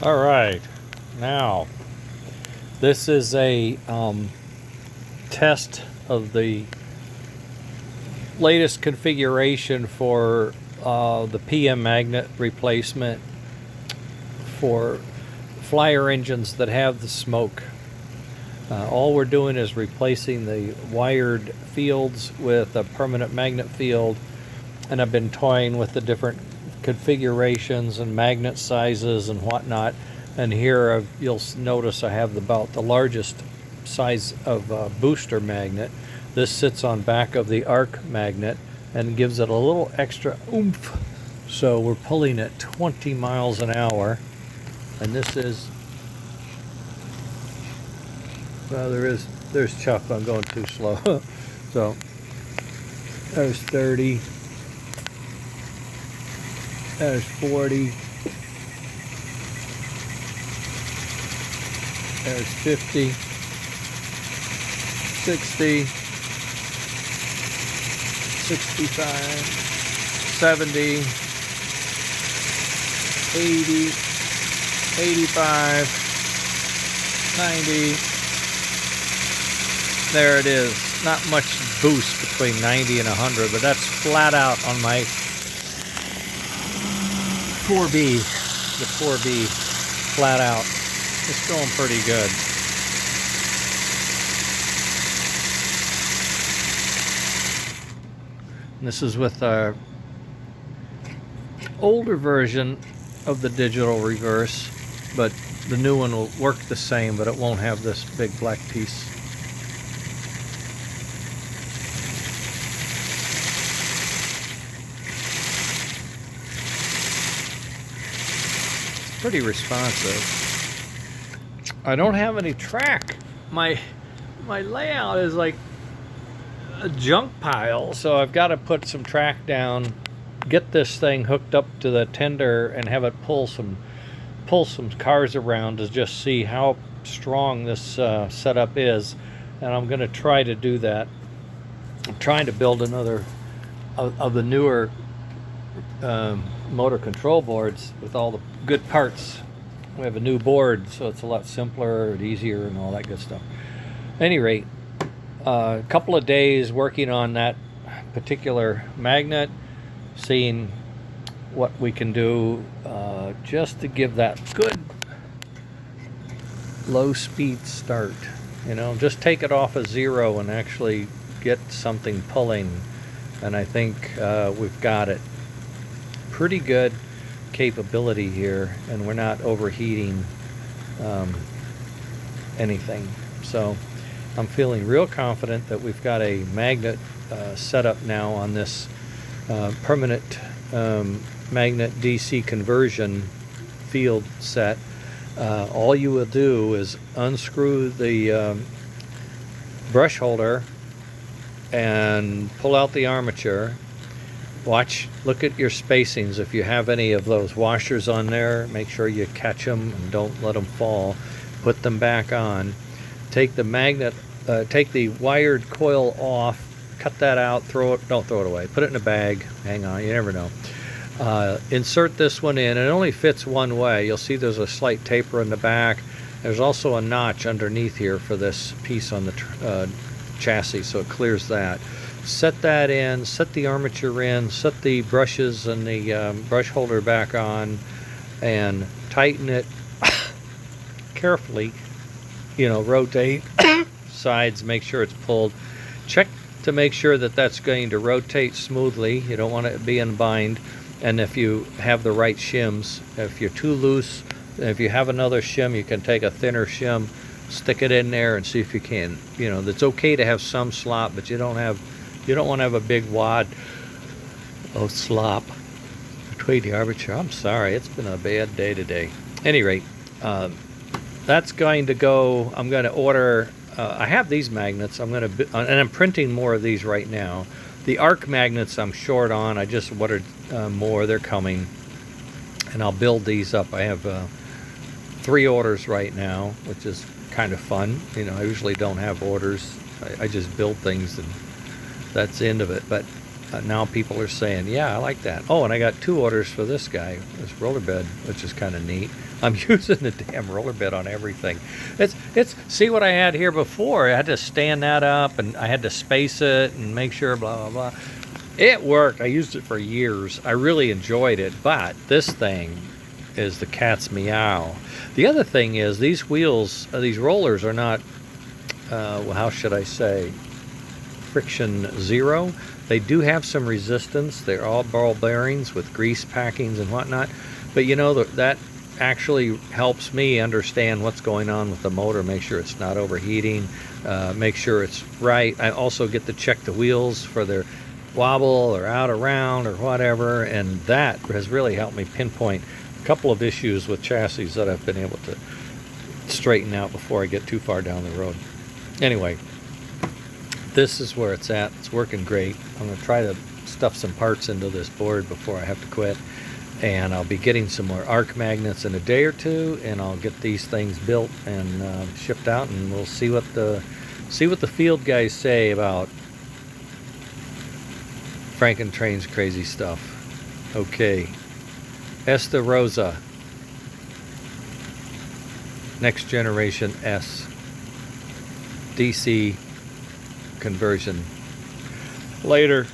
All right, now this is a test of the latest configuration for the PM magnet replacement for flyer engines that have the smoke. All we're doing is replacing the wired fields with a permanent magnet field, and I've been toying with the different configurations and magnet sizes and whatnot. And here you'll notice I have about the largest size of booster magnet. This sits on back of the arc magnet and gives it a little extra oomph. So we're pulling at 20 miles an hour, and this is, well, there's Chuck. I'm going too slow. So there's 30. There's 40. There's 50. 60. 65. 70. 80. 85. 90. There it is. Not much boost between 90 and 100, but that's flat out on my 4B. The 4B, flat out. It's going pretty good. And this is with our older version of the digital reverse, but the new one will work the same, but it won't have this big black piece. Pretty responsive. I don't have any track. My layout is like a junk pile, so I've got to put some track down, get this thing hooked up to the tender, and have it pull some cars around to just see how strong this setup is. And I'm going to try to do that. I'm trying to build another of the newer motor control boards with all the good parts. We have a new board, so it's a lot simpler and easier and all that good stuff. At any rate, a couple of days working on that particular magnet, seeing what we can do just to give that good low speed start. You know, just take it off of zero and actually get something pulling. And I think we've got it. Pretty good capability here, and we're not overheating anything. So I'm feeling real confident that we've got a magnet set up now on this permanent magnet DC conversion field set. All you will do is unscrew the brush holder and pull out the armature. Look at your spacings. If you have any of those washers on there, make sure you catch them and don't let them fall. Put them back on. Take the magnet, take the wired coil off, cut that out, don't throw it away. Put it in a bag, hang on, you never know. Insert this one in, and it only fits one way. You'll see there's a slight taper in the back. There's also a notch underneath here for this piece on the chassis, so it clears that. Set that in, set the armature in, set the brushes and the brush holder back on, and tighten it carefully. You know, rotate sides, make sure it's pulled. Check to make sure that that's going to rotate smoothly. You don't want it to be in bind. And if you have the right shims, if you're too loose, if you have another shim, you can take a thinner shim, stick it in there and see if you can. You know, it's okay to have some slop, but you don't want to have a big wad of slop between the armature. I'm sorry, it's been a bad day today. At any rate, that's going to go. I'm going to order. I have these magnets. And I'm printing more of these right now. The arc magnets I'm short on. I just ordered more. They're coming, and I'll build these up. I have 3 orders right now, which is kind of fun. You know, I usually don't have orders. I just build things, and that's the end of it. But now people are saying, yeah, I like that. Oh, and I got 2 orders for this guy, this roller bed, which is kind of neat. I'm using the damn roller bed on everything. It's see what I had here before. I had to stand that up, and I had to space it and make sure, blah, blah, blah. It worked. I used it for years. I really enjoyed it, but this thing is the cat's meow. The other thing is these wheels, these rollers are not, well, how should I say, friction zero. They do have some resistance. They're all ball bearings with grease packings and whatnot. But you know, that actually helps me understand what's going on with the motor, make sure it's not overheating, make sure it's right. I also get to check the wheels for their wobble or out around or whatever, and that has really helped me pinpoint a couple of issues with chassis that I've been able to straighten out before I get too far down the road. Anyway, this is where it's at. It's working great. I'm going to try to stuff some parts into this board before I have to quit, and I'll be getting some more arc magnets in a day or two, and I'll get these things built and shipped out, and we'll see what the field guys say about Frankentrain's crazy stuff. Okay, Esta Rosa, next generation S DC conversion. Later.